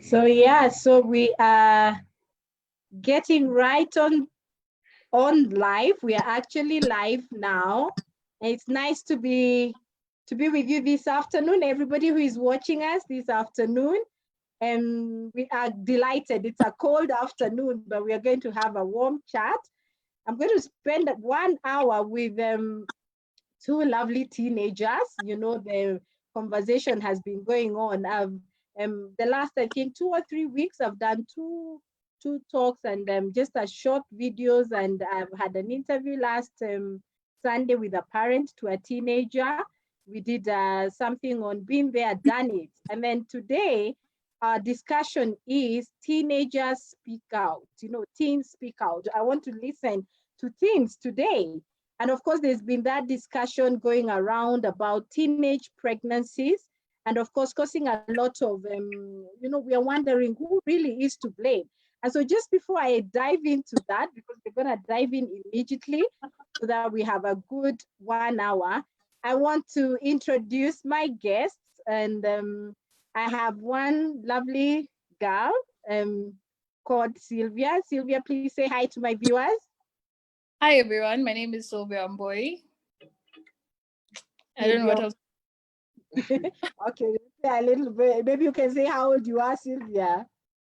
So yeah, so we are getting right on live. We are actually live now. It's nice to be with you this afternoon, everybody who is watching us this afternoon. And we are delighted. It's a cold afternoon, but we are going to have a warm chat. I'm going to spend 1 hour with two lovely teenagers. You know, the conversation has been going on. The last, I think, 2 or 3 weeks, I've done two talks and just a short videos. And I've had an interview last Sunday with a parent to a teenager. We did something on being there, done it. And then today, our discussion is teenagers speak out. You know, teens speak out. I want to listen to teens today. And of course, there's been that discussion going around about teenage pregnancies. And of course, causing a lot of, you know, we are wondering who really is to blame. And so just before I dive into that, because we're going to dive in immediately so that we have a good 1 hour, I want to introduce my guests. And I have one lovely girl called Sylvia. Sylvia, please say hi to my viewers. Hi, everyone. My name is Sylvia Mboy. I don't know what else. Okay, a little bit. Maybe you can say how old you are, Sylvia.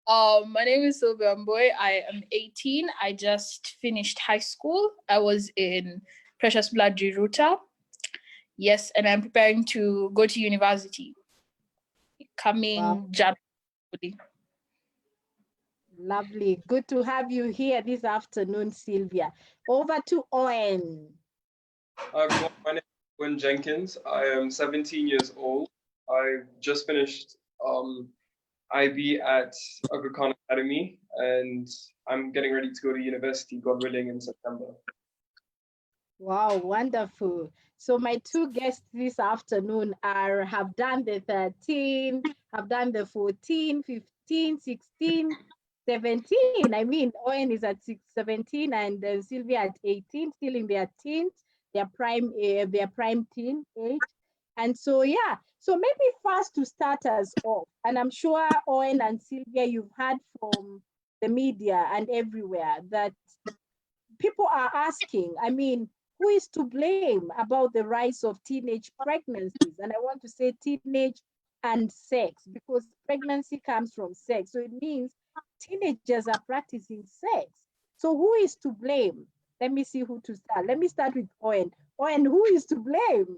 My name is Sylvia Mboy. I am 18. I just finished high school. I was in Precious Blood Jiruta. Yes, and I'm preparing to go to university. Coming January. Lovely. Good to have you here this afternoon, Sylvia. Over to Owen. My name is Owen Jenkins. I am 17 years old. I just finished IB at Gikang'ah Academy, and I'm getting ready to go to university, God willing, in September. Wow, wonderful. So my two guests this afternoon have done the 13, have done the 14, 15, 16, 17. I mean, Owen is at 17 and Sylvia at 18, still in their teens, their prime teen age. And so, yeah, so maybe first to start us off, and I'm sure Owen and Sylvia, you've heard from the media and everywhere that people are asking, I mean, who is to blame about the rise of teenage pregnancies? And I want to say teenage and sex, because pregnancy comes from sex. So it means teenagers are practicing sex. So who is to blame? Let me see who to start. Let me start with Owen. Owen, who is to blame?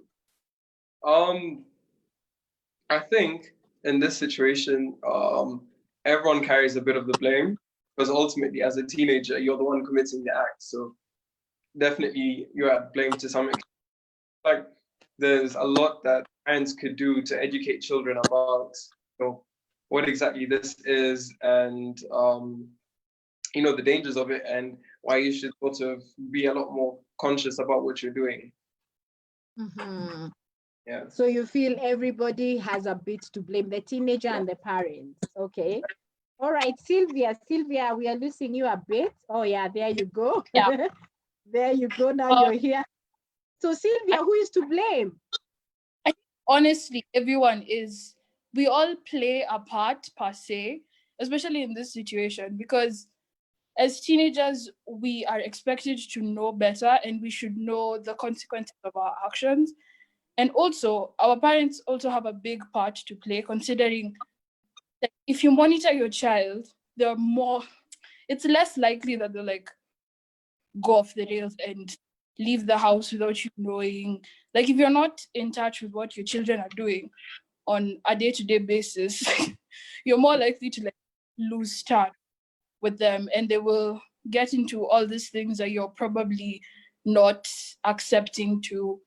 I think in this situation, everyone carries a bit of the blame, because ultimately, as a teenager, you're the one committing the act. So definitely you're at blame to some extent. Like, there's a lot that parents could do to educate children about, you know, what exactly this is, and you know, the dangers of it, and why you should sort of be a lot more conscious about what you're doing. Mm-hmm. Yeah. So you feel everybody has a bit to blame, the teenager and the parents. Okay. All right, Sylvia, we are losing you a bit. Oh yeah, there you go. Yeah. There you go, now you're here. So Sylvia, who is to blame? I think honestly, everyone is, we all play a part per se, especially in this situation, because as teenagers, we are expected to know better and we should know the consequences of our actions. And also, our parents also have a big part to play, considering that if you monitor your child, it's less likely that they'll like go off the rails and leave the house without you knowing. Like, if you're not in touch with what your children are doing on a day-to-day basis, you're more likely to like lose touch with them, and they will get into all these things that you're probably not accepting to.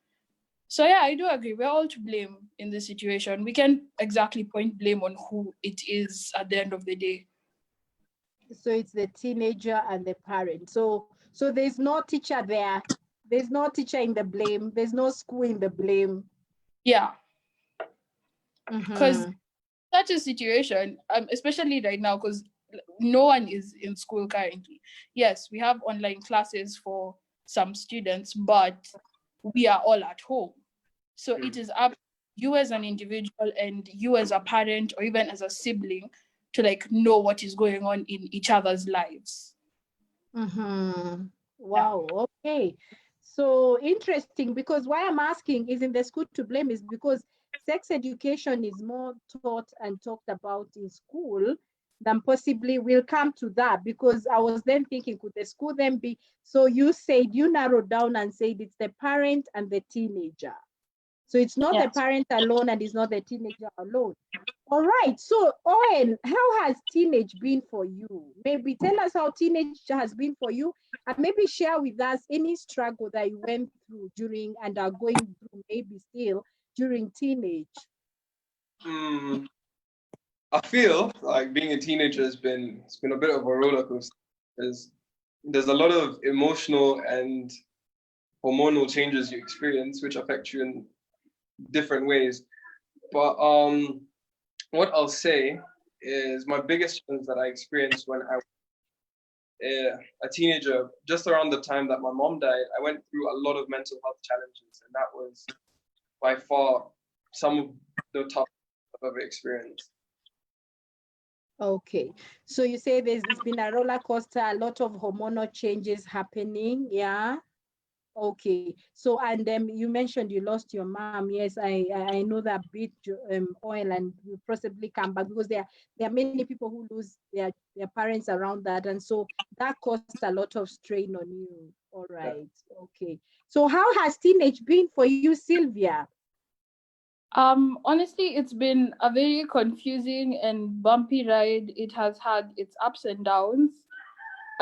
So yeah, I do agree. We're all to blame in this situation. We can't exactly point blame on who it is at the end of the day. So it's the teenager and the parent. So there's no teacher there. There's no teacher in the blame. There's no school in the blame. Yeah. Because such a situation, especially right now, because no one is in school currently. Yes, we have online classes for some students, but we are all at home. So it is up to you as an individual and you as a parent or even as a sibling to like know what is going on in each other's lives. Mm-hmm. Wow. Okay. So interesting, because why I'm asking is in the school to blame is because sex education is more taught and talked about in school than possibly we'll come to that, because I was then thinking, could the school then be, so you said you narrowed down and said it's the parent and the teenager. So it's not the Yes. parent alone and it's not the teenager alone. All right. So, Owen, how has teenage been for you? Maybe tell us how teenage has been for you, and maybe share with us any struggle that you went through during and are going through, maybe still during teenage. I feel like being a teenager it's been a bit of a roller coaster because there's a lot of emotional and hormonal changes you experience which affect you in different ways. But what I'll say is my biggest challenge that I experienced when I was a teenager, just around the time that my mom died, I went through a lot of mental health challenges, and that was by far some of the toughest I've ever experienced. Okay. So you say there's been a roller coaster, a lot of hormonal changes happening. Yeah. Okay, so and you mentioned you lost your mom. Yes, I know that bit, Oil, and you possibly come back because there are many people who lose their parents around that, and so that caused a lot of strain on you. All right, okay. So how has teenage been for you, Sylvia? Honestly, it's been a very confusing and bumpy ride. It has had its ups and downs.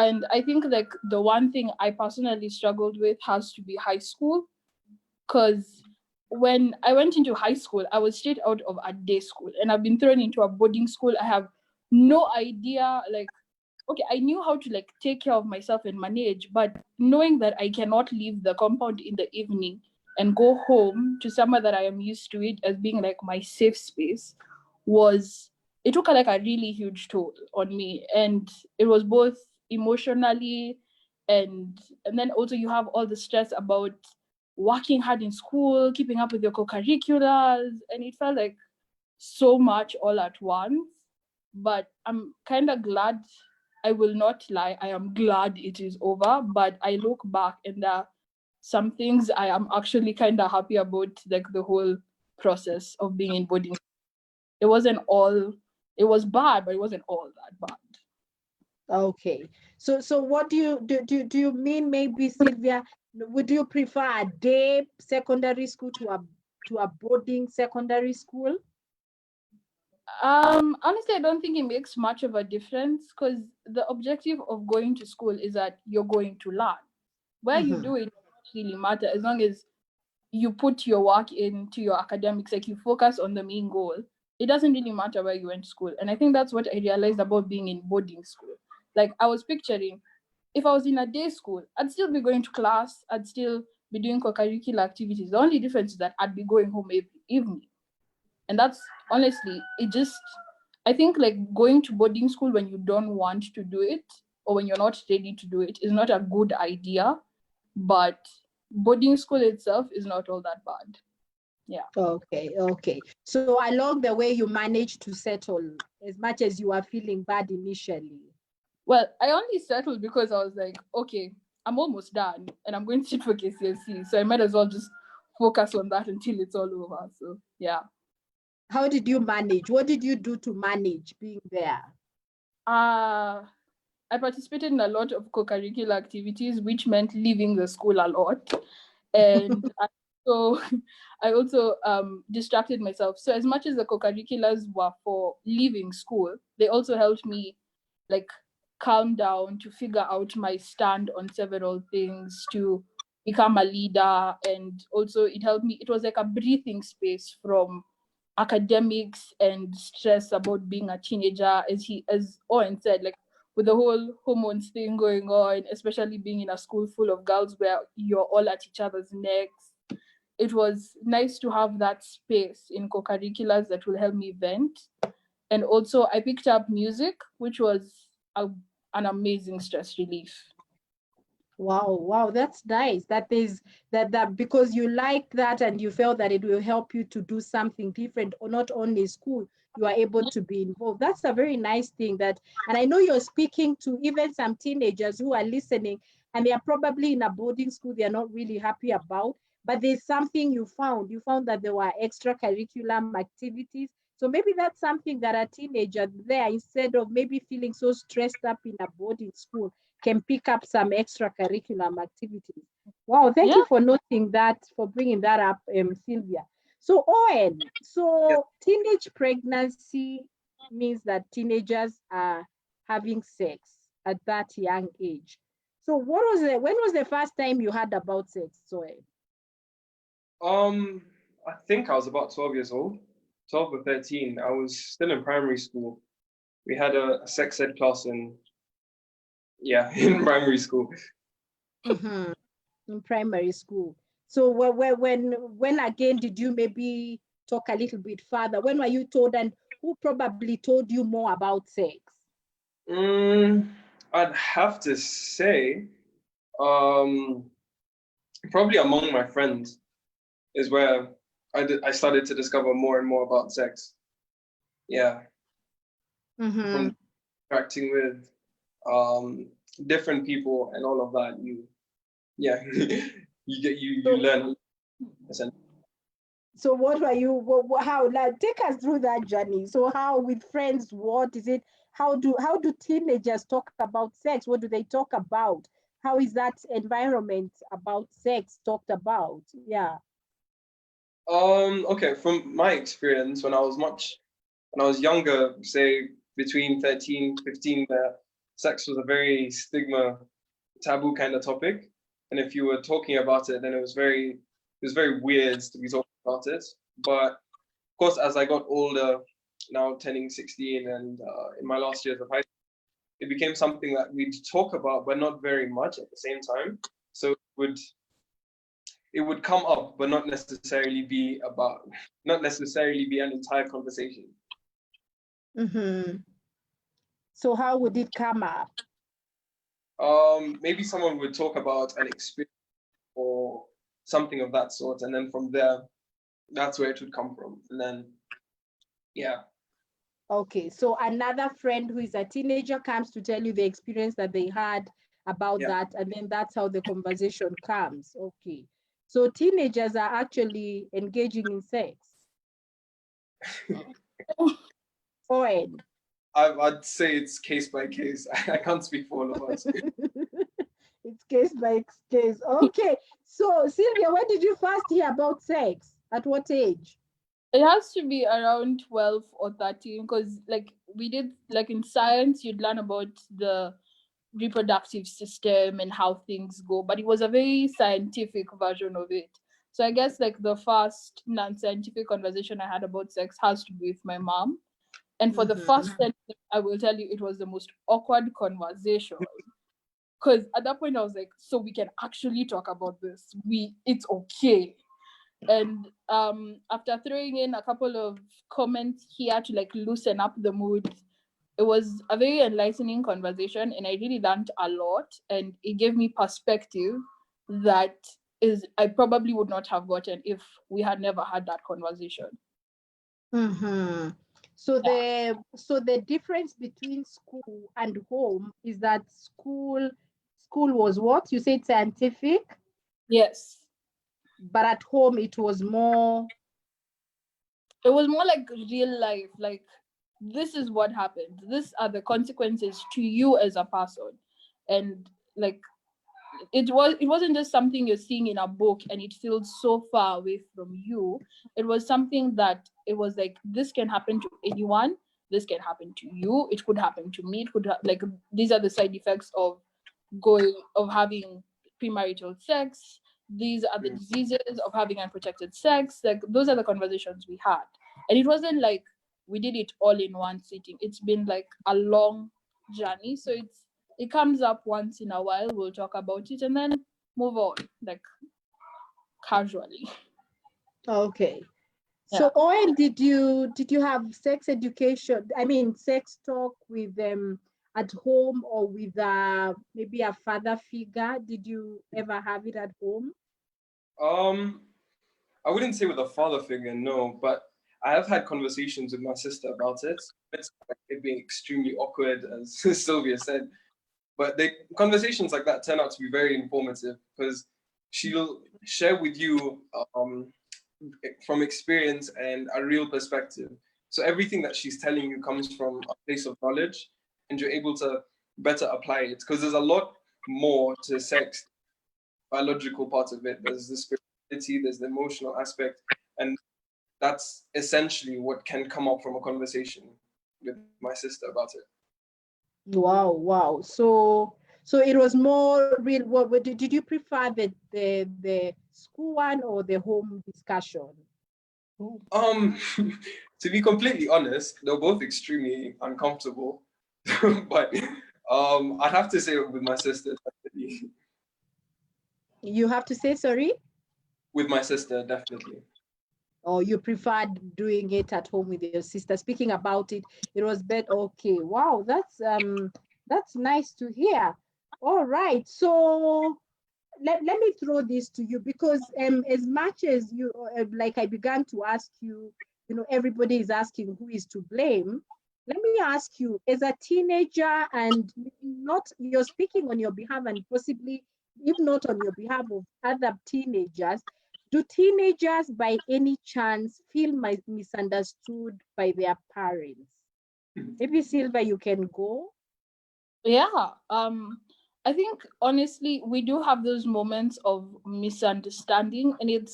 And I think like the one thing I personally struggled with has to be high school. Because when I went into high school, I was straight out of a day school and I've been thrown into a boarding school. I have no idea, like, okay, I knew how to like take care of myself and manage, but knowing that I cannot leave the compound in the evening and go home to somewhere that I am used to it as being like my safe space was, it took like a really huge toll on me. And it was both emotionally and then also you have all the stress about working hard in school, keeping up with your co-curriculars, and it felt like so much all at once. But I'm kind of glad, I will not lie, I am glad it is over. But I look back and there are some things I am actually kind of happy about, like the whole process of being in boarding. It wasn't all, it was bad, but it wasn't all that bad. Okay, so what do you mean, maybe Sylvia? Would you prefer a day secondary school to a boarding secondary school? Honestly, I don't think it makes much of a difference because the objective of going to school is that you're going to learn. Where you do it doesn't really matter as long as you put your work into your academics, like you focus on the main goal. It doesn't really matter where you went to school. And I think that's what I realized about being in boarding school. Like I was picturing, if I was in a day school, I'd still be going to class, I'd still be doing co-curricular activities. The only difference is that I'd be going home every evening. And that's honestly, it just, I think like going to boarding school when you don't want to do it or when you're not ready to do it is not a good idea. But boarding school itself is not all that bad. Yeah. Okay. So along the way, you managed to settle as much as you were feeling bad initially. Well, I only settled because I was like, okay, I'm almost done and I'm going to sit for KCSE. So I might as well just focus on that until it's all over. So yeah. How did you manage? What did you do to manage being there? I participated in a lot of co-curricular activities, which meant leaving the school a lot. And so I also distracted myself. So as much as the co-curriculars were for leaving school, they also helped me like calm down, to figure out my stand on several things, to become a leader. And also it helped me, it was like a breathing space from academics and stress about being a teenager, as Owen said, like with the whole hormones thing going on, especially being in a school full of girls where you're all at each other's necks. It was nice to have that space in co-curriculars that will help me vent. And also I picked up music, which was an amazing stress relief. Wow, that's nice. That is that because you like that and you felt that it will help you to do something different, or not only school, you are able to be involved. That's a very nice thing that, and I know you're speaking to even some teenagers who are listening, and they are probably in a boarding school they are not really happy about, but there's something you found. You found that there were extracurricular activities. So maybe that's something that a teenager there, instead of maybe feeling so stressed up in a boarding school, can pick up some extracurricular activities. Wow, thank you for noting that, for bringing that up, Sylvia. So Owen, so teenage pregnancy means that teenagers are having sex at that young age. So when was the first time you heard about sex, Owen? I think I was about 12 years old, 12 or 13. I was still in primary school. We had a sex ed class in primary school. Mm-hmm. In primary school. So when again did you maybe talk a little bit further? When were you told, and who probably told you more about sex? I'd have to say, probably among my friends is where I started to discover more and more about sex. Yeah. Mm-hmm. From interacting with different people and all of that, you learn. So what were you, how, like, take us through that journey. So how, with friends, what is it? How do teenagers talk about sex? What do they talk about? How is that environment about sex talked about? Yeah. Okay, from my experience, when I was younger, say between 13, 15, sex was a very stigma, taboo kind of topic. And if you were talking about it, then it was very weird to be talking about it. But of course, as I got older, now turning 16 and in my last years of high school, it became something that we'd talk about, but not very much at the same time. So it would come up, but not necessarily be an entire conversation. Mm-hmm. So how would it come up? Maybe someone would talk about an experience or something of that sort, and then from there, that's where it would come from. And then, yeah. Okay, so another friend who is a teenager comes to tell you the experience that they had about that, and then that's how the conversation comes. Okay, so teenagers are actually engaging in sex. Owen. I'd say it's case by case. I can't speak for all of us. It's case by case. Okay, so Sylvia, when did you first hear about sex? At what age? It has to be around 12 or 13, because like we did, like in science, you'd learn about the reproductive system and how things go, but it was a very scientific version of it. So I guess like the first non-scientific conversation I had about sex has to be with my mom. And for the first time, I will tell you, it was the most awkward conversation. Because at that point I was like, so we can actually talk about this. It's okay. And after throwing in a couple of comments here to like loosen up the mood, it was a very enlightening conversation, and I really learned a lot, and it gave me perspective that is I probably would not have gotten if we had never had that conversation. Mm-hmm. So the difference between school and home is that school was what? You said scientific? Yes. But at home it was more like real life, like this is what happened, these are the consequences to you as a person. And like it wasn't just something you're seeing in a book and it feels so far away from you. It was something that it was like, this can happen to anyone, this can happen to you, it could happen to me, it could like these are the side effects of having premarital sex, these are the diseases of having unprotected sex. Like those are the conversations we had, and it wasn't like we did it all in one sitting. It's been like a long journey, so it comes up once in a while, we'll talk about it and then move on, like casually. okay. So, Owen, did you have sex education? I mean, sex talk with them at home or with maybe a father figure? Did you ever have it at home? I wouldn't say with a father figure, no, but I have had conversations with my sister about it. It's like it being extremely awkward, as Sylvia said. But the conversations like that turn out to be very informative because she'll share with you from experience and a real perspective. So everything that she's telling you comes from a place of knowledge, and you're able to better apply it because there's a lot more to sex, biological part of it. There's the spirituality, there's the emotional aspect, and that's essentially what can come up from a conversation with my sister about it. Wow, wow. So it was more real. What did you prefer the school one or the home discussion? Um, to be completely honest, they're both extremely uncomfortable. But I'd have to say with my sister, definitely. You have to say sorry? With my sister, definitely. Or you preferred doing it at home with your sister? Speaking about it, it was better. Okay, wow, that's nice to hear. All right, so let me throw this to you because as much as you like I began to ask you, everybody is asking who is to blame. Let me ask you, as a teenager, and not you're speaking on your behalf and possibly if not on your behalf of other teenagers, do teenagers by any chance feel misunderstood by their parents? Maybe Silva, you can go. Yeah. I think honestly, we do have those moments of misunderstanding, and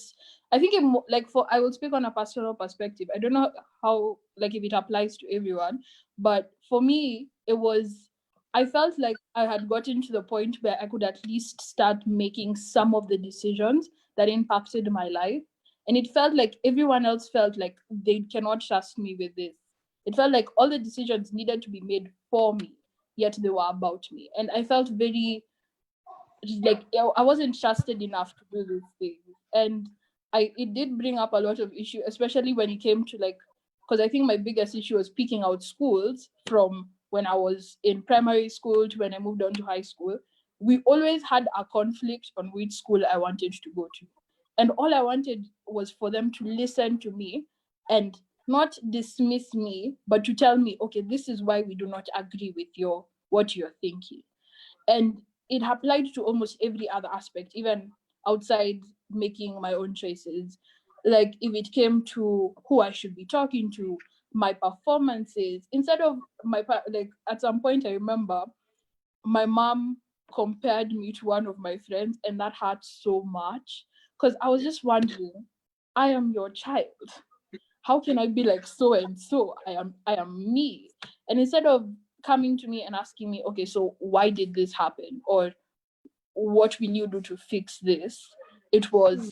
I think like I will speak on a personal perspective. I don't know how, like, if it applies to everyone, but for me, I felt like I had gotten to the point where I could at least start making some of the decisions that impacted my life. And it felt like everyone else felt like they cannot trust me with this. It felt like all the decisions needed to be made for me, yet they were about me. And I felt very like I wasn't trusted enough to do these things. And it did bring up a lot of issue, especially when it came to, like, because I think my biggest issue was picking out schools from when I was in primary school to when I moved on to high school. We always had a conflict on which school I wanted to go to. And all I wanted was for them to listen to me and not dismiss me, but to tell me, okay, this is why we do not agree with what you're thinking. And it applied to almost every other aspect, even outside making my own choices. Like if it came to who I should be talking to, my performances, instead of like at some point I remember my mom compared me to one of my friends, and that hurt so much because I was just wondering, I am your child. How can I be like so and so? I am me. And instead of coming to me and asking me, okay, so why did this happen? Or what will you do to fix this? It was,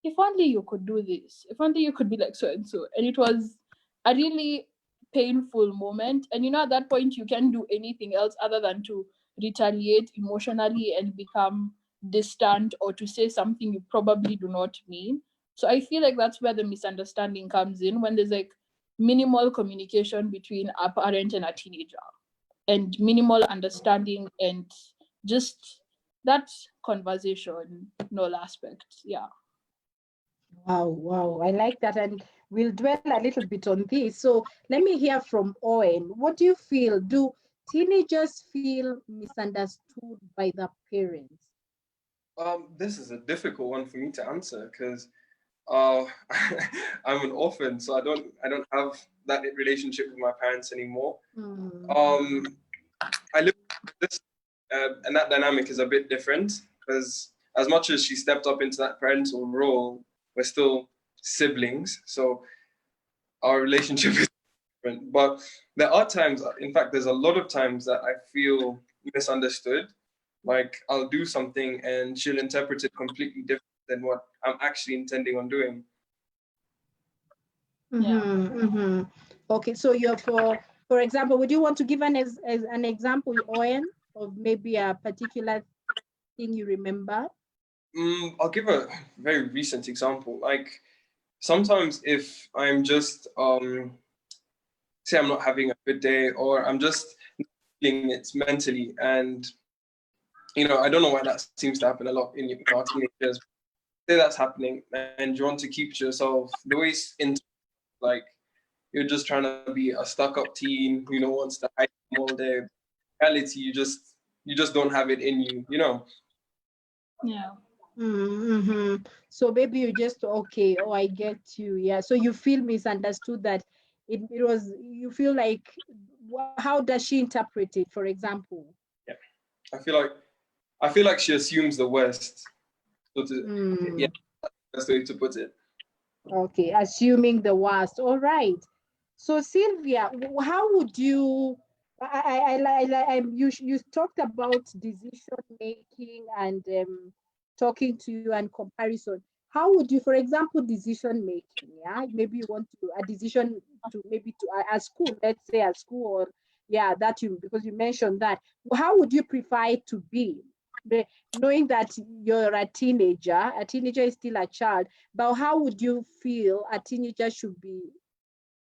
if only you could do this, if only you could be like so and so. And it was a really painful moment. And at that point, you can't do anything else other than to retaliate emotionally and become distant or to say something you probably do not mean. So I feel like that's where the misunderstanding comes in, when there's like minimal communication between a parent and a teenager, and minimal understanding and just that conversation, no aspect. Yeah. Wow, wow. I like that. And we'll dwell a little bit on this. So let me hear from Owen. What do you feel? Do teenagers feel misunderstood by their parents? This is a difficult one for me to answer because uh, I'm an orphan, so I don't have that relationship with my parents anymore. Um, I live with this, and that dynamic is a bit different because as much as she stepped up into that parental role, we're still siblings, so our relationship is different. But there are times, in fact, there's a lot of times that I feel misunderstood. Like I'll do something and she'll interpret it completely different than what I'm actually intending on doing. Okay, so you're for example, would you want to give as an example, Owen, of maybe a particular thing you remember? I'll give a very recent example. Like sometimes if I'm just say I'm not having a good day, or I'm just feeling it mentally, and I don't know why that seems to happen a lot in our teenagers. Say that's happening, and you want to keep to yourself. The way it's like you're just trying to be a stuck-up teen, wants to hide all day. In reality, you just don't have it in you, Yeah. Mm-hmm. So maybe you just okay. Oh, I get you. Yeah. So you feel misunderstood, that it was, you feel like, how does she interpret it, for example? Yeah. I feel like she assumes the worst. So yeah, that's the way to put it. Okay, assuming the worst. All right. So Sylvia, how would you? You talked about decision making and talking to you and comparison. How would you, for example, decision making? Yeah, maybe you want to a decision to maybe to a school. Let's say a school, or yeah, that you, because you mentioned that. How would you prefer it to be? Knowing that you're a teenager is still a child, but how would you feel a teenager should be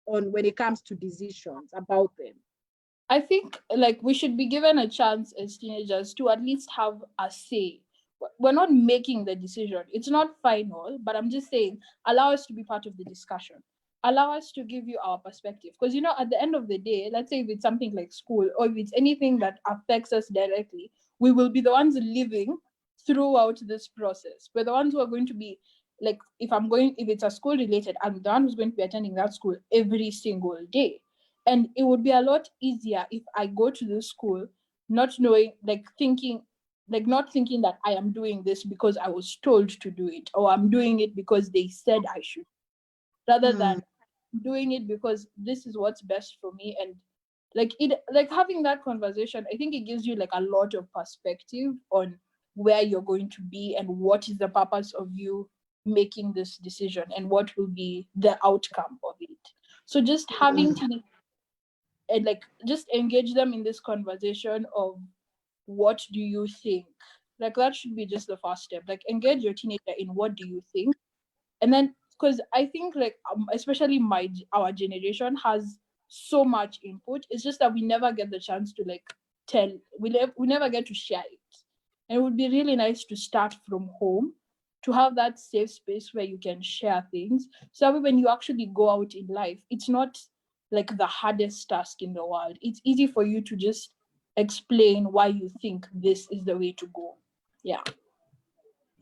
on when it comes to decisions about them? I think like we should be given a chance as teenagers to at least have a say. We're not making the decision. It's not final, but I'm just saying allow us to be part of the discussion. Allow us to give you our perspective. Because at the end of the day, let's say if it's something like school or if it's anything that affects us directly, we will be the ones living throughout this process. We're the ones who are going to be like if it's a school related, I'm the one who's going to be attending that school every single day, and it would be a lot easier if I go to the school not knowing, not thinking that I am doing this because I was told to do it, or I'm doing it because they said I should, rather Mm, than doing it because this is what's best for me. And having that conversation, I think it gives you like a lot of perspective on where you're going to be and what is the purpose of you making this decision and what will be the outcome of it. So just having to and just engage them in this conversation of what do you think, that should be just the first step. Like engage your teenager in what do you think, and then because I think especially our generation has so much input. It's just that we never get the chance to tell. We never get to share it, and it would be really nice to start from home, to have that safe space where you can share things, so that when you actually go out in life, it's not like the hardest task in the world. It's easy for you to just explain why you think this is the way to go. Yeah.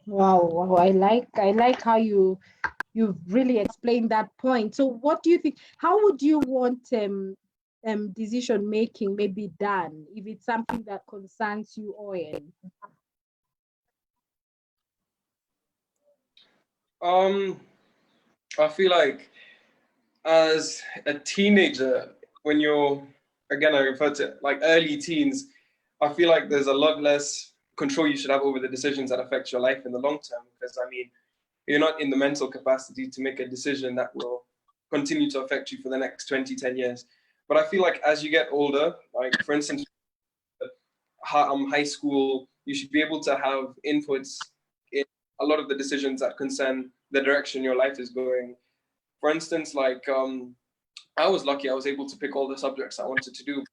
wow, wow, I like how you've really explained that point. So what do you think? How would you want decision making maybe done if it's something that concerns you, Owen? Um, I feel like as a teenager, when you're, again, I refer to like early teens, I feel like there's a lot less control you should have over the decisions that affect your life in the long term. Because I mean, you're not in the mental capacity to make a decision that will continue to affect you for the next 20, 10 years. But I feel like as you get older, like for instance, high school, you should be able to have inputs in a lot of the decisions that concern the direction your life is going. For instance, like I was lucky; I was able to pick all the subjects I wanted to do.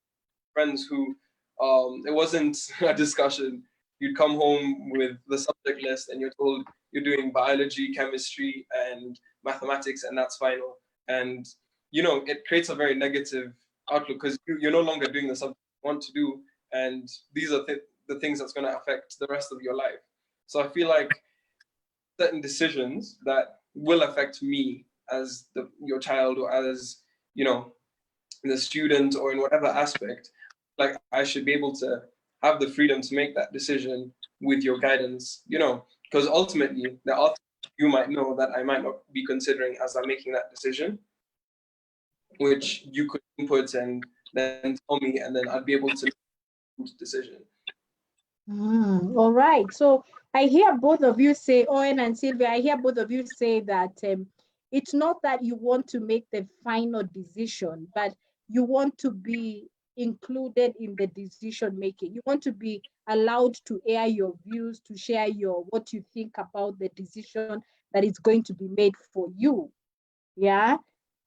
Friends who it wasn't a discussion. You'd come home with the subject list, and you're told you're doing biology, chemistry, and mathematics, and that's final. And it creates a very negative outlook because you're no longer doing the subject you want to do, and these are the things that's going to affect the rest of your life. So I feel like certain decisions that will affect me as your child, or as you know the student, or in whatever aspect, like I should be able to have the freedom to make that decision with your guidance, because ultimately there are things you might know that I might not be considering as I'm making that decision, which you could input and then tell me, and then I'd be able to make a decision. All right. So I hear both of you say, Owen and Sylvia, I hear both of you say that it's not that you want to make the final decision, but you want to be included in the decision making. You want to be allowed to air your views, to share what you think about the decision that is going to be made for you. Yeah.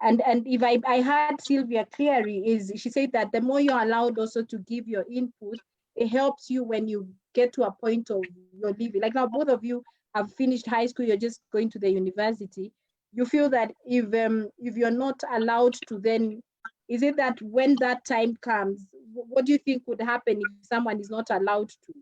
And if I heard Sylvia clearly, is she said that the more you're allowed also to give your input, it helps you when you get to a point of your living. Like now, both of you have finished high school, you're just going to the university. You feel that if you're not allowed to, then is it that when that time comes, what do you think would happen if someone is not allowed to?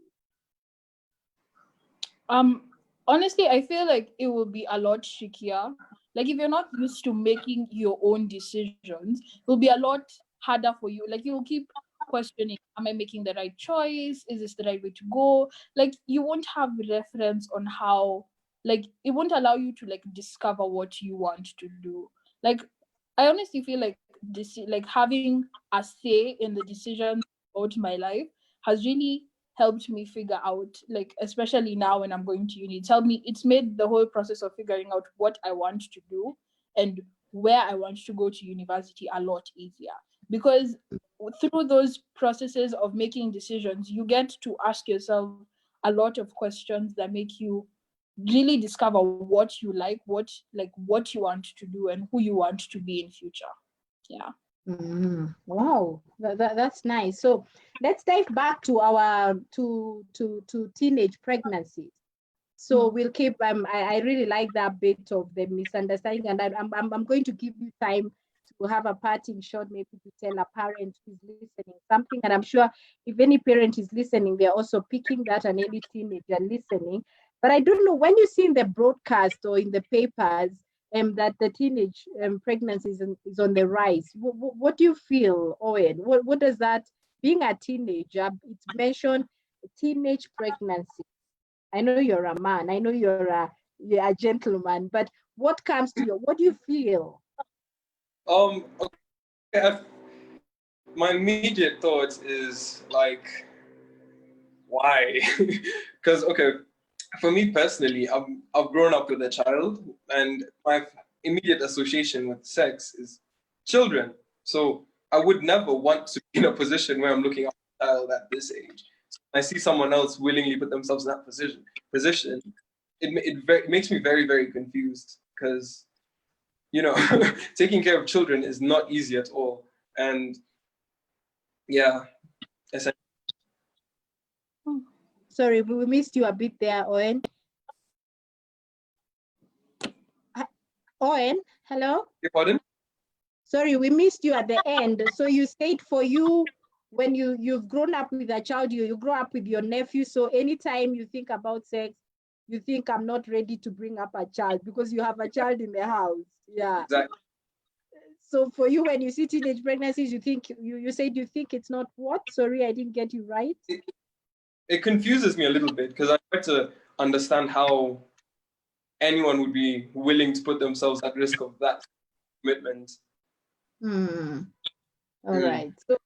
Honestly, I feel like it will be a lot trickier. Like if you're not used to making your own decisions, it will be a lot harder for you. Like you will keep questioning, am I making the right choice? Is this the right way to go? Like you won't have reference on how, like it won't allow you to like discover what you want to do. Like I honestly feel like this, like having a say in the decisions about my life has really helped me figure out, like especially now when I'm going to uni, it's made the whole process of figuring out what I want to do and where I want to go to university a lot easier, because through those processes of making decisions you get to ask yourself a lot of questions that make you really discover what you like what you want to do and who you want to be in future. Yeah. Wow, that's nice. So let's dive back to our to teenage pregnancies. So we'll keep. I really like that bit of the misunderstanding, and I'm going to give you time to have a parting shot, maybe to tell a parent who's listening something. And I'm sure if any parent is listening, they're also picking that, and any teenager listening. But I don't know, when you see in the broadcast or in the papers that the teenage pregnancy is on the rise, what do you feel, Owen? What does that, being a teenager, it's mentioned teenage pregnancy. I know you're a man. I know you're a gentleman. But what comes to you? What do you feel? Okay, my immediate thought is like, why? Because okay, for me personally, I've grown up with a child, and my immediate association with sex is children. So I would never want to be in a position where I'm looking after a child at this age. So I see someone else willingly put themselves in that position. It makes me very, very confused, because taking care of children is not easy at all. And yeah, essentially. Sorry, we missed you a bit there, Owen. Owen, hello? Pardon? Sorry, we missed you at the end. So you said for you, when you've grown up with a child, you grow up with your nephew. So anytime you think about sex, you think, I'm not ready to bring up a child because you have a child in the house. Yeah. Exactly. So for you, when you see teenage pregnancies, you think you said you think it's not what? Sorry, I didn't get you right. It confuses me a little bit, because I try to understand how anyone would be willing to put themselves at risk of that commitment. All right. So,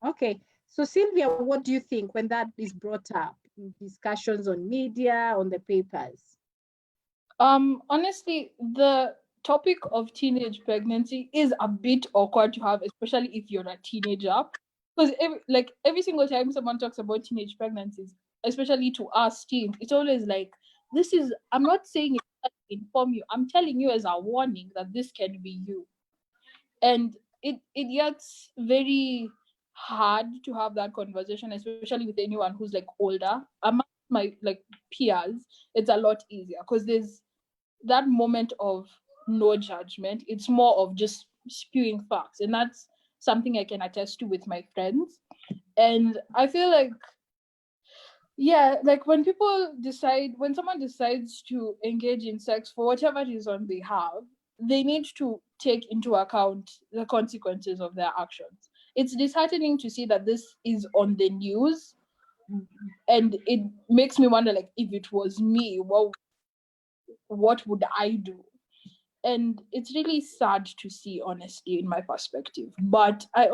okay. So Sylvia, what do you think when that is brought up in discussions on media, on the papers? Honestly, the topic of teenage pregnancy is a bit awkward to have, especially if you're a teenager. Because every single time someone talks about teenage pregnancies, especially to us teens, it's always like, this is, I'm not saying it to inform you, I'm telling you as a warning that this can be you. And it gets very hard to have that conversation, especially with anyone who's like older. Among my like peers, it's a lot easier because there's that moment of no judgment. It's more of just spewing facts, and that's something I can attest to with my friends. And I feel like, yeah, like when someone decides to engage in sex for whatever reason they have, they need to take into account the consequences of their actions. It's disheartening to see that this is on the news, and it makes me wonder, like, if it was me, what would I do? And it's really sad to see, honestly, in my perspective. But I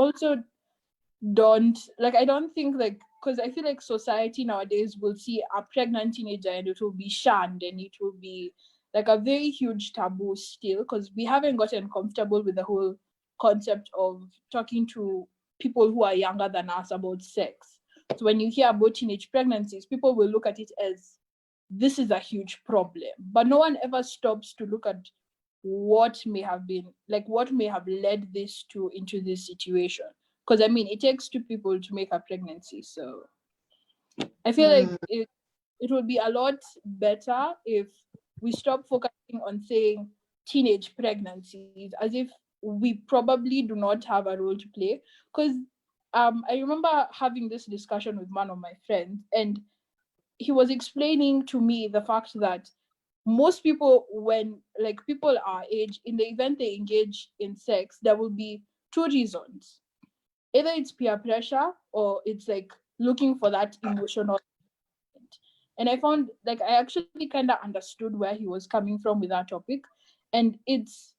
don't think, like, because I feel like society nowadays will see a pregnant teenager and it will be shunned, and it will be like a very huge taboo still, because we haven't gotten comfortable with the whole concept of talking to people who are younger than us about sex. So when you hear about teenage pregnancies, people will look at it as, this is a huge problem, but no one ever stops to look at what may have been, like, what may have led this to into this situation. Because I mean, it takes two people to make a pregnancy, so I feel like it would be a lot better if we stop focusing on saying teenage pregnancies as if we probably do not have a role to play. Because I remember having this discussion with one of my friends, and he was explaining to me the fact that most people, when like people our age, in the event they engage in sex, there will be two reasons. Either it's peer pressure or it's like looking for that emotional. And I found like I actually kind of understood where he was coming from with that topic. And it's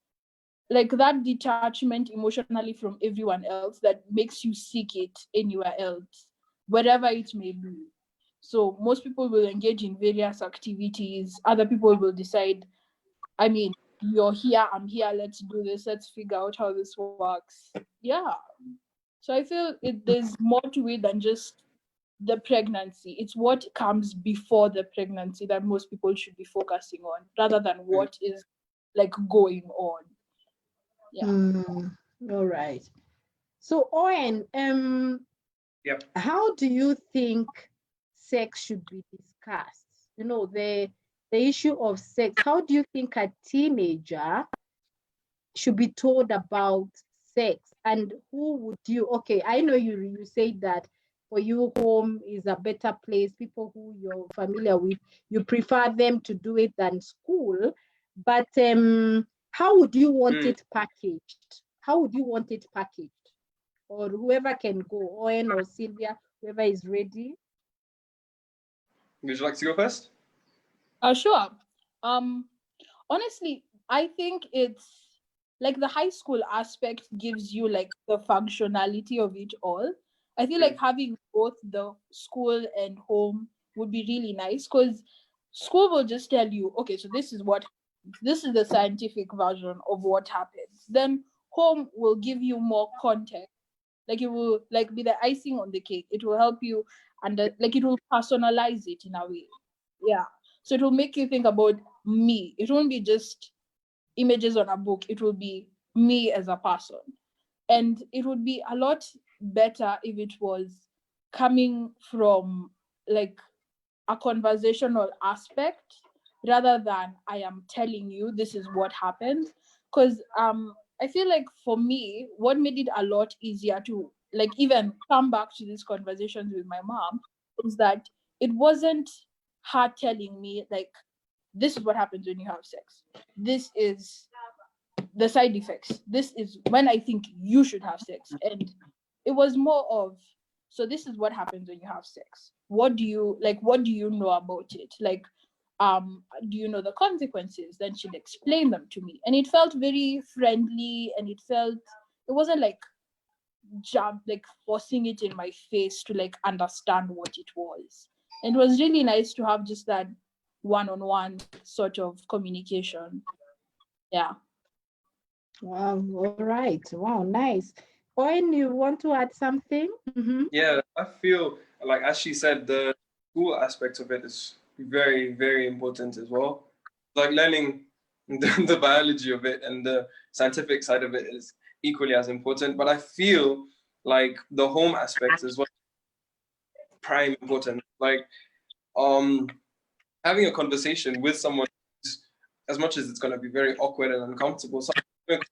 like that detachment emotionally from everyone else that makes you seek it anywhere else, wherever it may be. So most people will engage in various activities. Other people will decide, I mean, you're here, I'm here, let's do this, let's figure out how this works. Yeah. So I feel there's more to it than just the pregnancy. It's what comes before the pregnancy that most people should be focusing on rather than what is like going on. Yeah. All right. So Owen, Yep. how do you think sex should be discussed? You know, the issue of sex. How do you think a teenager should be told about sex? And who would you, okay, I know you say that for you home is a better place, people who you're familiar with, you prefer them to do it than school, but how would you want it packaged? How would you want it packaged? Or whoever can go, Owen or Sylvia, whoever is ready. Would you like to go first? Sure. Honestly, I think it's like the high school aspect gives you like the functionality of it all. I feel like having both the school and home would be really nice, because school will just tell you, okay, so this is what happens. This is the scientific version of what happens. Then home will give you more context. Like it will like be the icing on the cake. It will help you, and like it will personalize it in a way. Yeah. So it will make you think about me. It won't be just images on a book. It will be me as a person. And it would be a lot better if it was coming from like a conversational aspect rather than I am telling you this is what happened. Because I feel like for me, what made it a lot easier to like even come back to these conversations with my mom is that it wasn't her telling me like this is what happens when you have sex. This is the side effects. This is when I think you should have sex. And it was more of, so this is what happens when you have sex. What do you know about it? Like, do you know the consequences? Then she'd explain them to me. And it felt very friendly, and it wasn't like like forcing it in my face to like understand what it was. And it was really nice to have just that one-on-one sort of communication. Yeah. Wow, all right. Wow, nice. Owen, you want to add something? Yeah, I feel like, as she said, the school aspect of it is very, very important as well. Like learning the biology of it and the scientific side of it is equally as important. But I feel like the home aspect is what prime important. Like um having a conversation with someone, as much as it's going to be very awkward and uncomfortable, someone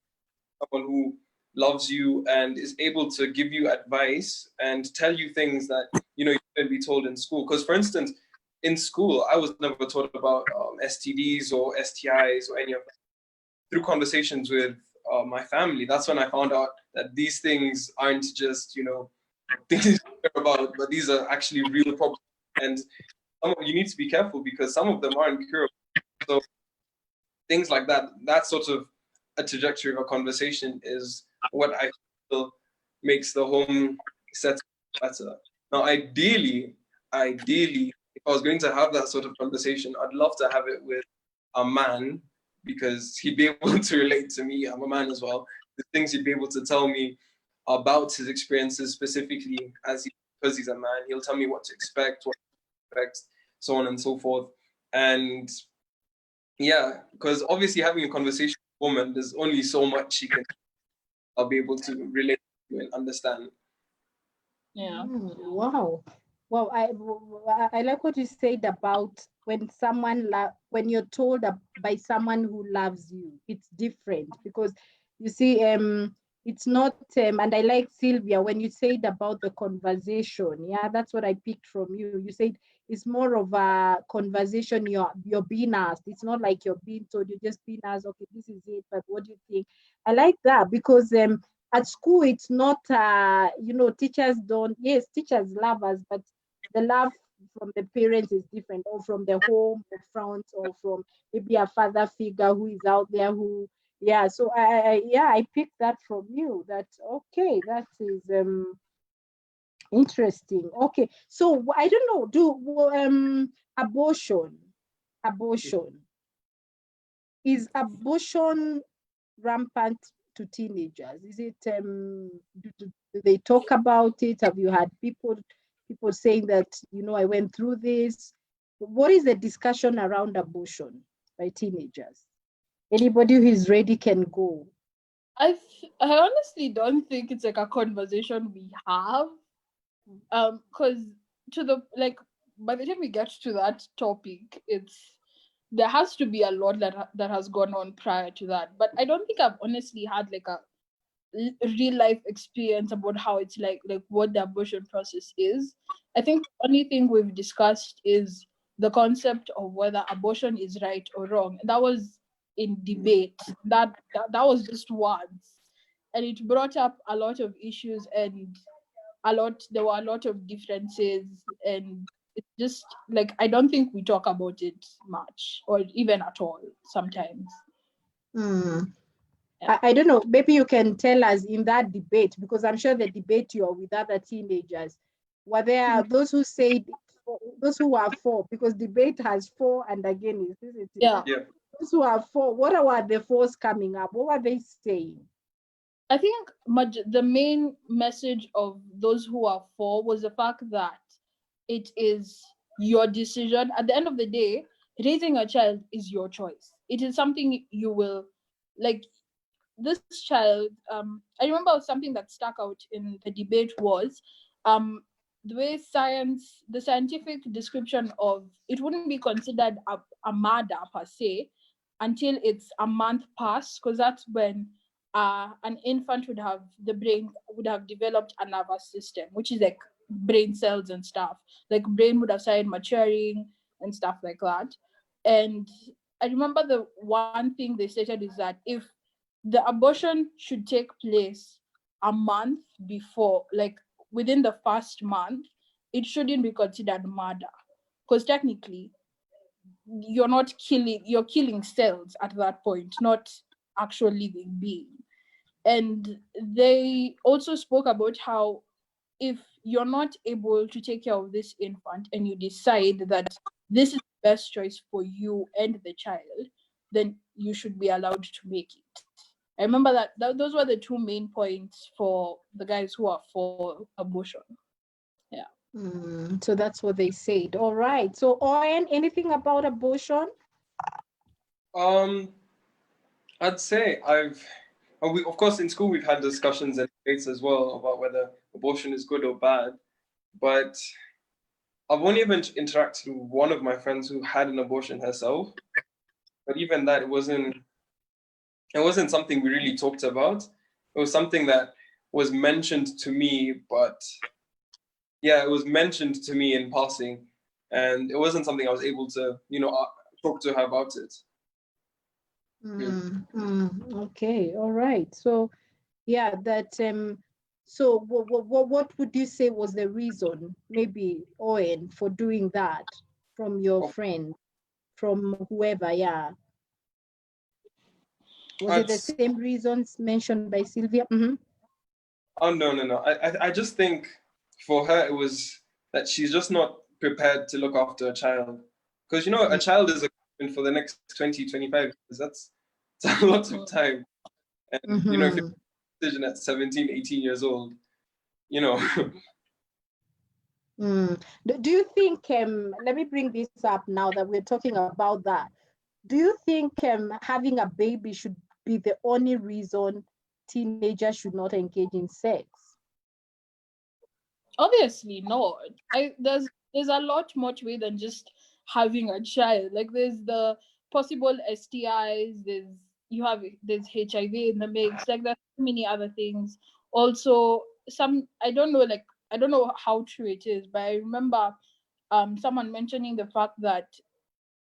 who loves you and is able to give you advice and tell you things that you couldn't be told in school. Because, for instance, in school, I was never taught about STDs or STIs or any of that. Through conversations with my family, that's when I found out that these things aren't just things to hear about, but these are actually real problems. And you need to be careful because some of them aren't curable. So things like that, that sort of a trajectory of a conversation is what I feel makes the home set better. Now, ideally, if I was going to have that sort of conversation, I'd love to have it with a man because he'd be able to relate to me. I'm a man as well. The things he'd be able to tell me about his experiences specifically because he's a man. He'll tell me what to expect, so on and so forth. And yeah, because obviously having a conversation woman, there's only so much she can. I'll be able to relate to and understand. Yeah. Wow. Well, I like what you said about when when you're told by someone who loves you, it's different because you see, it's not, and I like Sylvia when you said about the conversation. Yeah, that's what I picked from you. You said it's more of a conversation you're being asked. It's not like you're being told, you're just being asked, okay, this is it, but what do you think? I like that because at school it's not teachers don't, yes, teachers love us, but the love from the parents is different, or from the home, the front, or from maybe a father figure who is out there who, yeah. So I picked that from you. That okay, that is interesting. Okay, so I don't know, abortion is abortion rampant to teenagers? Is it do they talk about it? Have you had people saying that, I went through this? What is the discussion around abortion by teenagers? Anybody who is ready can go. I honestly don't think it's like a conversation we have. Because to the like by the time we get to that topic, there has to be a lot that has gone on prior to that. But I don't think I've honestly had like a real life experience about how it's like what the abortion process is. I think the only thing we've discussed is the concept of whether abortion is right or wrong. And that was in debate. That was just once. And it brought up a lot of issues, and there were a lot of differences, and it's just like I don't think we talk about it much or even at all sometimes. Hmm. Yeah. I don't know, maybe you can tell us in that debate, because I'm sure the debate you're with other teenagers, were there those who said, those who are for, because debate has for and against, isn't it? Yeah. Yeah. Those who are for, what were the fours coming up? What were they saying? I think the main message of those who are for was the fact that it is your decision. At the end of the day, raising a child is your choice. It is something you will like. This child, I remember something that stuck out in the debate was the way the scientific description of it wouldn't be considered a murder per se until it's a month past, because that's when an infant the brain would have developed a nervous system, which is like brain cells and stuff. Like brain would have started maturing and stuff like that. And I remember the one thing they stated is that if the abortion should take place a month before, like within the first month, it shouldn't be considered murder, because technically you're killing cells at that point, not actual living being. And they also spoke about how if you're not able to take care of this infant and you decide that this is the best choice for you and the child, then you should be allowed to make it. I remember those were the two main points for the guys who are for abortion. Yeah. So that's what they said. All right. So, Owen, anything about abortion? Um, I'd say of course, in school we've had discussions and debates as well about whether abortion is good or bad. But I've only ever interacted with one of my friends who had an abortion herself. But even that, it wasn't something we really talked about. It was something that was mentioned to me, but yeah, it was mentioned to me in passing, and it wasn't something I was able to, talk to her about it. Okay. All right. So, yeah, that so what would you say was the reason, maybe, Owen, for doing that, from your Oh, friend, from whoever? Yeah, was it the I'd, same reasons mentioned by Sylvia? oh no, no, no. I just think for her it was that she's just not prepared to look after a child, because a child is a commitment for the next 20, 25 years. That's a lot of time, and if you're Mm-hmm. a decision at 17, 18 years old, you know. Do you think, let me bring this up now that we're talking about that. Do you think having a baby should be the only reason teenagers should not engage in sex? Obviously not. There's a lot more to it than just having a child. Like there's the possible STIs, there's HIV in the mix, like there's so many other things. Also, I don't know, like I don't know how true it is, but I remember someone mentioning the fact that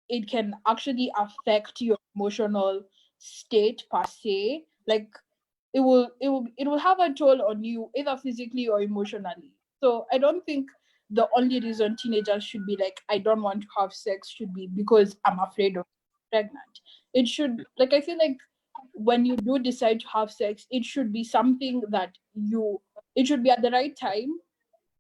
it can actually affect your emotional state per se. Like it will have a toll on you either physically or emotionally. So I don't think the only reason teenagers should be like, I don't want to have sex, should be because I'm afraid of being pregnant. It should, like, I feel like when you do decide to have sex, it should be something that it should be at the right time,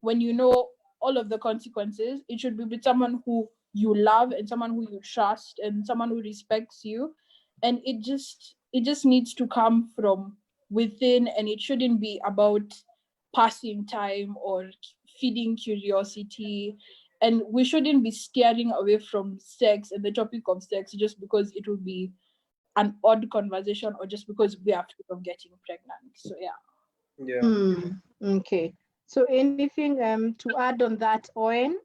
when you know all of the consequences. It should be with someone who you love and someone who you trust and someone who respects you. And it just needs to come from within, and it shouldn't be about passing time or feeding curiosity. And we shouldn't be steering away from sex and the topic of sex just because it will be an odd conversation or just because we are afraid of getting pregnant. So yeah. Yeah. Okay. So anything to add on that, Owen?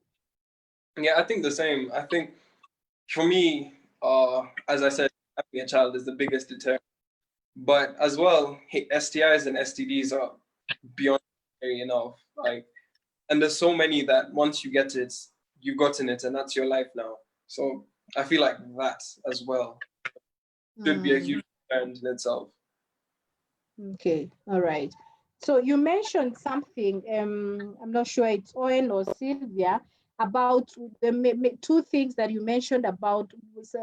Yeah, I think the same. I think for me, as I said, having a child is the biggest deterrent. But as well, STIs and STDs are beyond scary enough. Like, and there's so many that once you get it, you've gotten it, and that's your life now. So I feel like that as well should be a huge deterrent in itself. Okay, all right. So you mentioned something, I'm not sure it's Owen or Sylvia, about two things that you mentioned about was,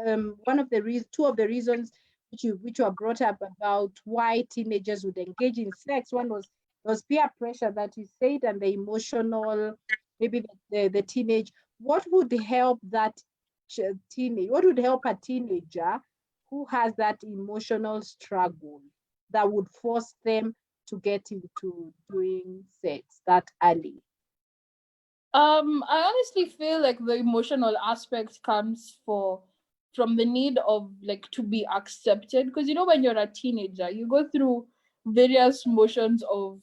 one of the two of the reasons which were brought up about why teenagers would engage in sex. One was peer pressure that you said, and the emotional, maybe the teenage. What would help that teenage? What would help a teenager who has that emotional struggle that would force them to get into doing sex that early? I honestly feel like the emotional aspect comes from the need of like to be accepted, because when you're a teenager, you go through various motions of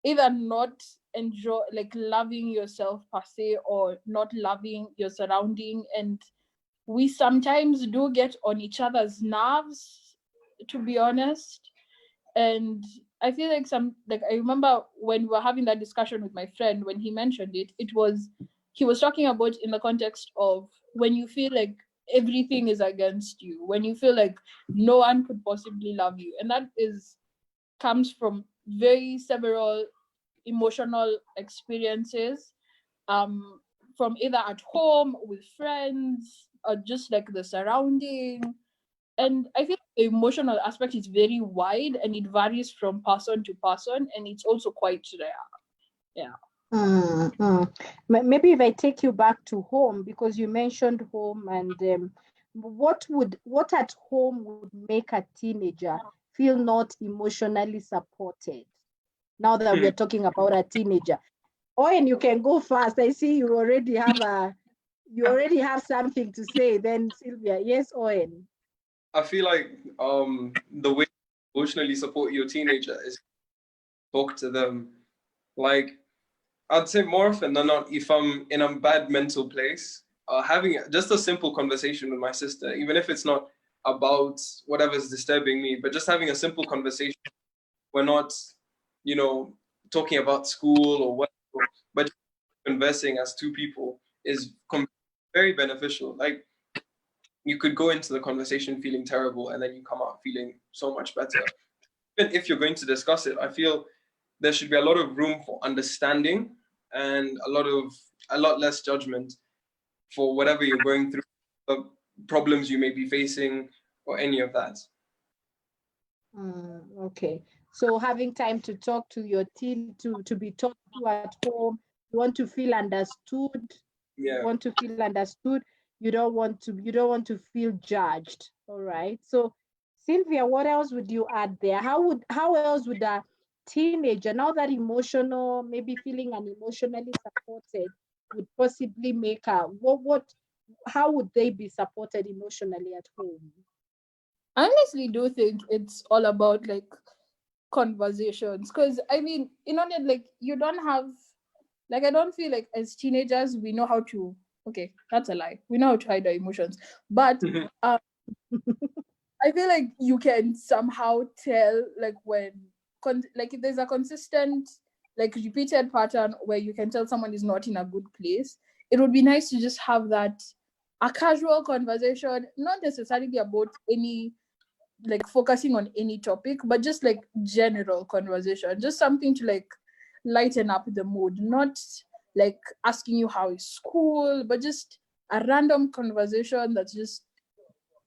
either not enjoy like loving yourself per se or not loving your surrounding, and we sometimes do get on each other's nerves, to be honest. And I feel like I remember when we were having that discussion with my friend, when he mentioned it, he was talking about in the context of when you feel like everything is against you, when you feel like no one could possibly love you. And that is comes from very several emotional experiences, um from either at home, with friends, or just like the surrounding. And I think the emotional aspect is very wide and it varies from person to person, and it's also quite rare. Yeah. Maybe if I take you back to home, because you mentioned home, and what at home would make a teenager feel not emotionally supported? Now that we are talking about a teenager, Owen, you can go fast. I see you already have something to say. Then Sylvia, yes, Owen. I feel like the way to emotionally support your teenager is talk to them. Like, I'd say more often than not, if I'm in a bad mental place, having just a simple conversation with my sister, even if it's not about whatever's disturbing me, but just having a simple conversation. We're not, you know, talking about school or what, but conversing as two people is very beneficial. Like, you could go into the conversation feeling terrible and then you come out feeling so much better. Even if you're going to discuss it, I feel there should be a lot of room for understanding and a lot less judgment for whatever you're going through, the problems you may be facing, or any of that. Okay. So having time to talk to your teen, to be talked to at home, you want to feel understood. You Yeah. want to feel understood. You don't want to feel judged. All right. So Sylvia, what else would you add there? How else would a teenager, now that emotional, maybe feeling unemotionally supported, would possibly make a how would they be supported emotionally at home? I honestly do think it's all about like conversations, because I mean, like you don't have, like, I don't feel like as teenagers we know how to, okay, that's a lie, we know how to hide our emotions, but um I feel like you can somehow tell, like, when like if there's a consistent, like, repeated pattern where you can tell someone is not in a good place. It would be nice to just have that, a casual conversation, not necessarily about any, like, focusing on any topic, but just like general conversation, just something to like lighten up the mood, not like asking you how is school, but just a random conversation that's just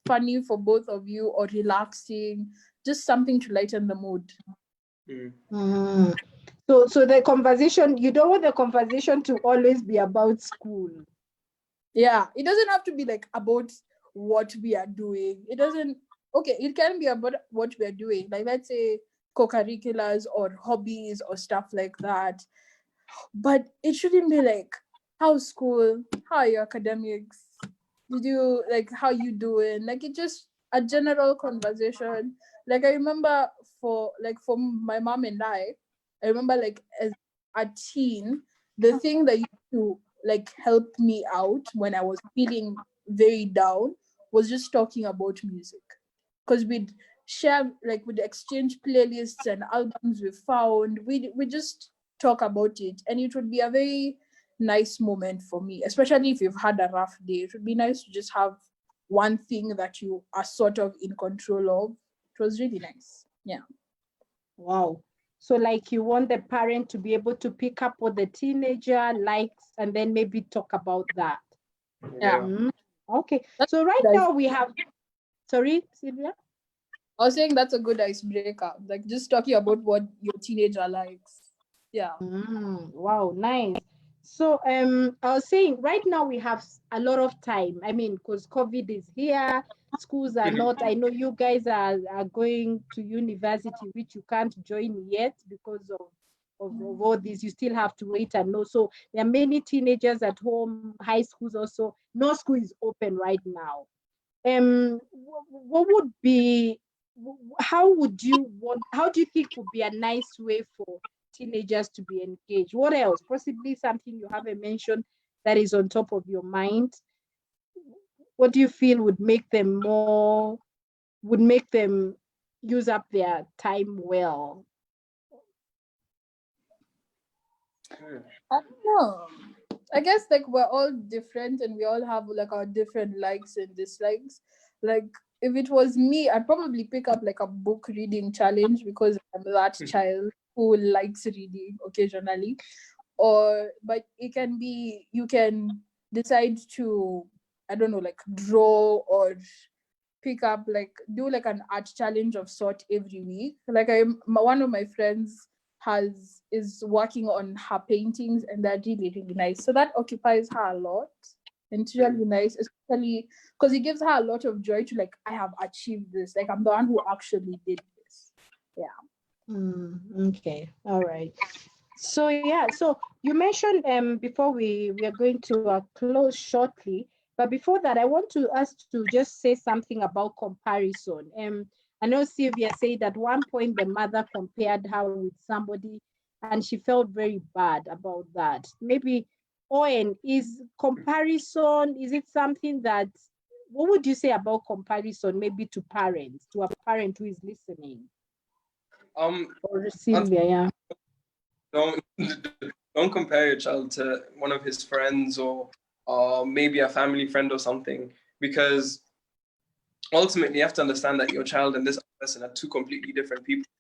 funny for both of you or relaxing, just something to lighten the mood. Mm. So the conversation, you don't want the conversation to always be about school. Yeah, it doesn't have to be like about what we are doing. It doesn't, okay, it can be about what we are doing, like, let's say, co-curriculars or hobbies or stuff like that, but it shouldn't be like, how's school, how are your academics, did you, like, how you doing, like, it just a general conversation. Like, I remember, for my mom and I remember, like, as a teen, the thing that used to like help me out when I was feeling very down was just talking about music, because we'd share, like, we'd exchange playlists and albums we found, we just talk about it, and it would be a very nice moment for me, especially if you've had a rough day. It would be nice to just have one thing that you are sort of in control of. It was really nice. Yeah. Wow. So like you want the parent to be able to pick up what the teenager likes and then maybe talk about that. Yeah. Okay. That's So right nice. now we have, sorry, Sylvia? I was saying that's a good icebreaker. Like, just talking about what your teenager likes. Yeah. Wow, nice. So I was saying right now we have a lot of time. I mean, because COVID is here, schools are not. I know you guys are going to university, which you can't join yet because of all this. You still have to wait and know. So there are many teenagers at home, high schools also. No school is open right now. What would be, how do you think would be a nice way for teenagers to be engaged? What else? Possibly something you haven't mentioned that is on top of your mind. What do you feel would make them use up their time well? I don't know. I guess, like, we're all different and we all have like our different likes and dislikes. Like, if it was me, I'd probably pick up like a book reading challenge, because I'm that child who likes reading occasionally. But it can be, you can decide to, I don't know, like, draw or pick up, like, do like an art challenge of sort every week. Like, one of my friends is working on her paintings, and they're really, really nice, so that occupies her a lot, and it's really nice, especially because it gives her a lot of joy to, like, I have achieved this, like, I'm the one who actually did this. Yeah. Okay, all right. So yeah, so you mentioned before we are going to close shortly, but before that, I want to us to just say something about comparison. I know Sylvia said at one point the mother compared her with somebody, and she felt very bad about that. Maybe Owen, is comparison, is it something that, what would you say about comparison, maybe to parents, to a parent who is listening? Or Sylvia, yeah. don't don't compare your child to one of his friends or maybe a family friend or something, because ultimately you have to understand that your child and this person are two completely different people,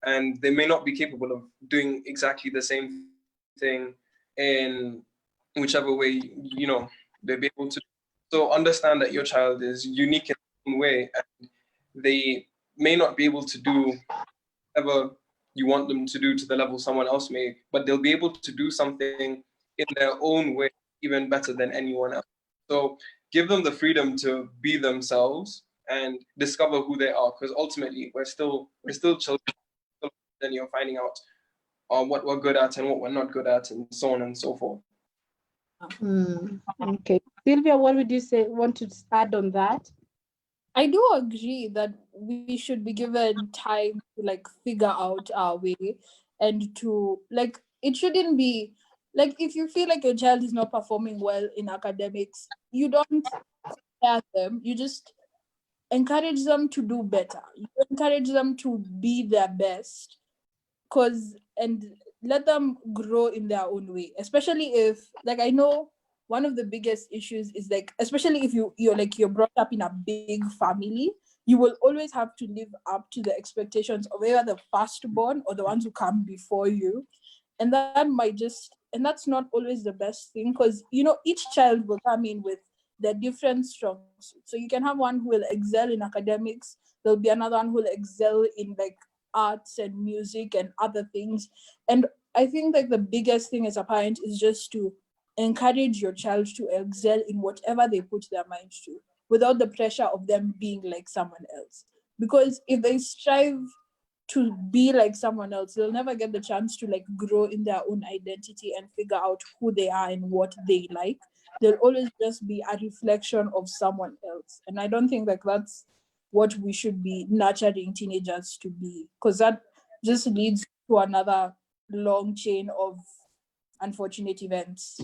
and they may not be capable of doing exactly the same thing in whichever way they'll be able to. So understand that your child is unique in their own way, and they may not be able to do whatever you want them to do to the level someone else may, but they'll be able to do something in their own way even better than anyone else. So give them the freedom to be themselves and discover who they are, because ultimately we're still children, and you're finding out what we're good at and what we're not good at, and so on and so forth. Okay. Sylvia, what would you say, want to add on that? I do agree that we should be given time to like figure out our way, and to like it shouldn't be like if you feel like your child is not performing well in academics, you don't compare them. You just encourage them to do better. You encourage them to be their best, cause and let them grow in their own way. Especially if like I know one of the biggest issues is like, especially if you're brought up in a big family, you will always have to live up to the expectations of either the firstborn or the ones who come before you. And that might just and that's not always the best thing, because each child will come in with their different strong suits. So you can have one who will excel in academics, there'll be another one who will excel in like arts and music and other things. And I think like the biggest thing as a parent is just to encourage your child to excel in whatever they put their mind to, without the pressure of them being like someone else. Because if they strive to be like someone else, they'll never get the chance to like grow in their own identity and figure out who they are and what they like. They'll always just be a reflection of someone else. And I don't think like that's what we should be nurturing teenagers to be, because that just leads to another long chain of unfortunate events.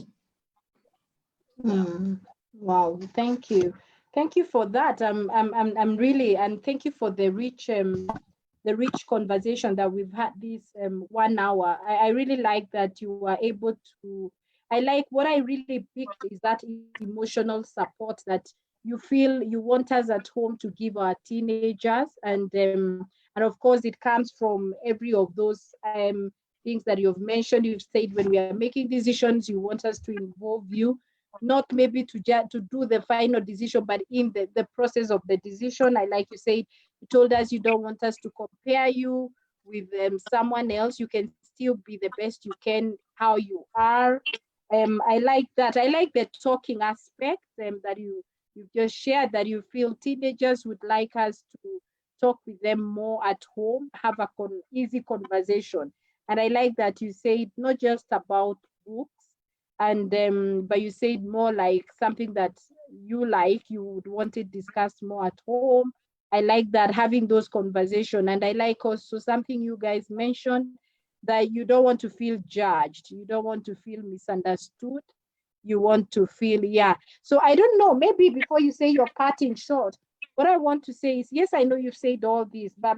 Mm. Wow, thank you for that. I'm really, and thank you for the rich conversation that we've had this 1 hour. I really like that you were able to. I like what I really picked is that emotional support that you feel you want us at home to give our teenagers, and of course it comes from every of those things that you've mentioned. You've said when we are making decisions, you want us to involve you, not maybe to do the final decision, but in the process of the decision. I like you said, you told us you don't want us to compare you with someone else. You can still be the best you can how you are. I like that. I like the talking aspect that you just shared, that you feel teenagers would like us to talk with them more at home, have a easy conversation. And I like that you said not just about books, and but you said more like something that you would want it discussed more at home. I like that, having those conversations. And I like also something you guys mentioned, that you don't want to feel judged, you don't want to feel misunderstood, you want to feel, yeah. So I don't know, maybe before you say your parting shot, what I want to say is, yes, I know you've said all this, but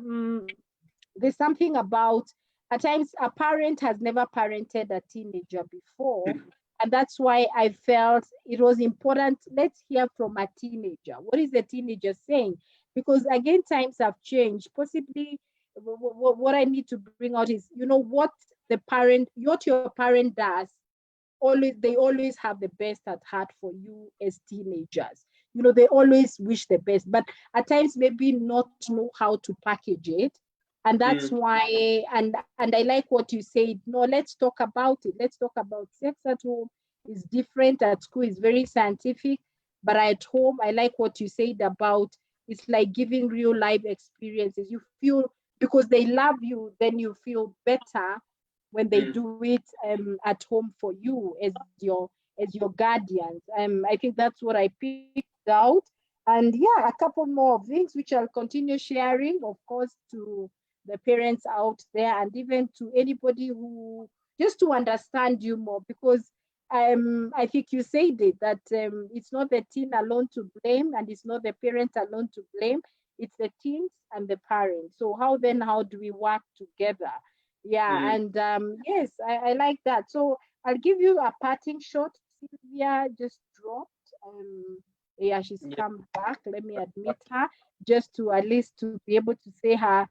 there's something about, at times a parent has never parented a teenager before, and that's why I felt it was important. Let's hear from a teenager. What is the teenager saying? Because again, times have changed. Possibly what I need to bring out is, what what your parent does, always they always have the best at heart for you as teenagers. They always wish the best, but at times maybe not know how to package it. And that's why, and I like what you said. No, let's talk about it. Let's talk about sex at home. Is different at school, is very scientific, but at home, I like what you said about, it's like giving real life experiences. You feel, because they love you, then you feel better when they do it at home for you as your guardians. I think that's what I picked out. And yeah, a couple more of things which I'll continue sharing, of course, to the parents out there, and even to anybody who, just to understand you more, because I think you said it, that it's not the teen alone to blame, and it's not the parent alone to blame. It's the teens and the parents. So how do we work together? Yeah, and yes, I like that. So I'll give you a parting shot. Sylvia just dropped. Yeah, she's Yeah. come back. Let me admit her, just to at least to be able to say her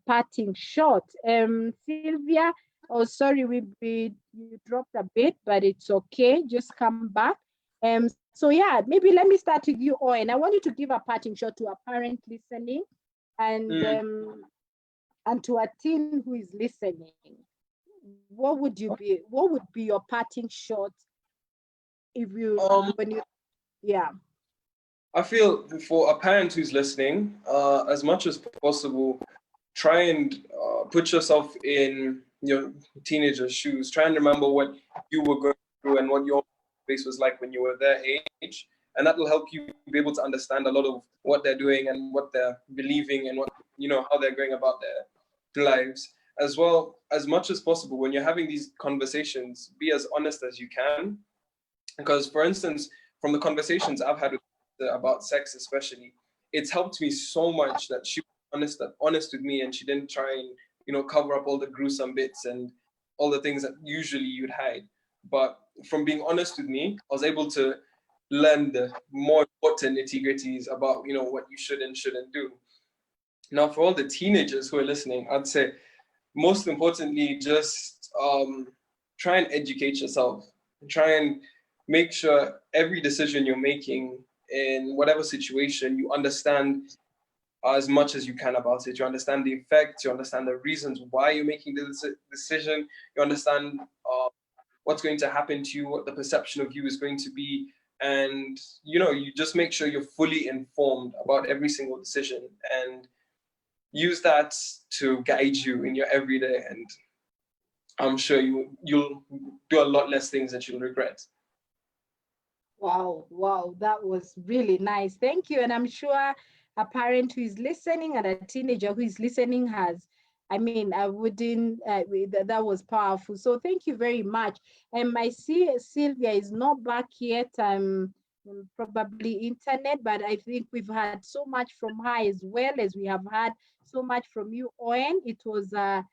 parting shot. Sylvia, oh sorry, you dropped a bit, but it's okay. Just come back. So yeah, maybe let me start with you, Owen. I want you to give a parting shot to a parent listening, and Mm. to a teen who is listening. What would be your parting shot, if you Um, when you yeah. I feel for a parent who's listening, as much as possible, try and put yourself in your teenager's shoes. Try and remember what you were going through and what your face was like when you were their age. and that will help you be able to understand a lot of what they're doing and what they're believing and what, you know, how they're going about their lives. As well, as much as possible, when you're having these conversations, be as honest as you can. Because, for instance, from the conversations I've had with about sex, especially, it's helped me so much that she was honest with me, and she didn't try and, you know, cover up all the gruesome bits and all the things that usually you'd hide. But from being honest with me, I was able to learn the more important nitty-gritties about, you know, what you should and shouldn't do. Now, for all the teenagers who are listening, I'd say most importantly, just try and educate yourself. Try and make sure every decision you're making in whatever situation, you understand as much as you can about it. You understand the effects, you understand the reasons why you're making the decision, you understand what's going to happen to you, what the perception of you is going to be. And, you know, you just make sure you're fully informed about every single decision and use that to guide you in your everyday. And I'm sure you'll do a lot less things that you'll regret. Wow, wow, that was really nice. Thank you. And I'm sure a parent who is listening and a teenager who is listening has, I mean, I wouldn't, that was powerful. So thank you very much. I see Sylvia is not back yet. Probably internet, but I think we've had so much from her as well as we have had so much from you, Owen. It was a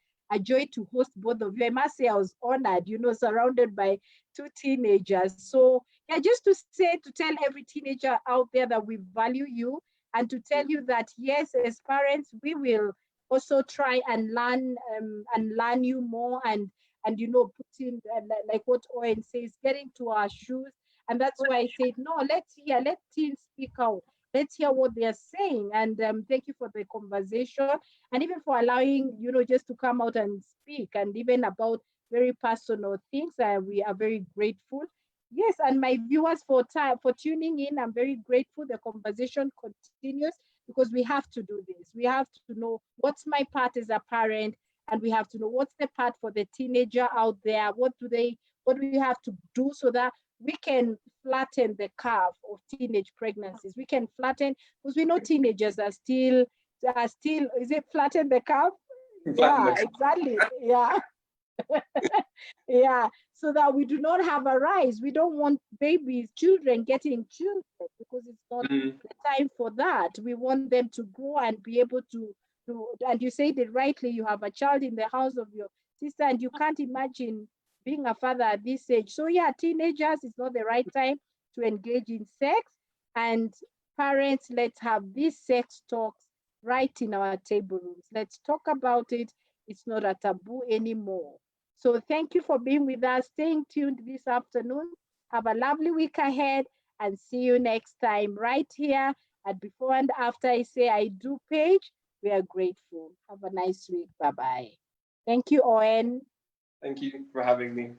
joy to host both of you. I must say I was honored, you know, surrounded by two teenagers. So yeah, just to say, to tell every teenager out there that we value you, and to tell you that yes, as parents, we will also try and learn you more, and you know, putting like what Owen says, getting to our shoes. And that's why I said, no, let teens speak out. Let's hear what they're saying. And thank you for the conversation, and even for allowing, you know, just to come out and speak, and even about very personal things. We are very grateful. Yes, and my viewers for tuning in. I'm very grateful. The conversation continues because we have to do this. We have to know what's my part as a parent, and we have to know what's the part for the teenager out there. What do we have to do so that we can flatten the curve of teenage pregnancies? We can flatten, because we know teenagers are still, is it flatten the curve? Yeah, exactly. Yeah. Yeah, so that we do not have a rise. We don't want children getting children, because it's not the time for that. We want them to grow and be able to, and you said it rightly, you have a child in the house of your sister, and you can't imagine being a father at this age. So yeah, teenagers, is not the right time to engage in sex. And parents, let's have these sex talks right in our table rooms. Let's talk about it. It's not a taboo anymore. So thank you for being with us, staying tuned this afternoon. Have a lovely week ahead, and see you next time right here at Before and After I Say I Do page. We are grateful. Have a nice week. Bye-bye. Thank you, Owen. Thank you for having me.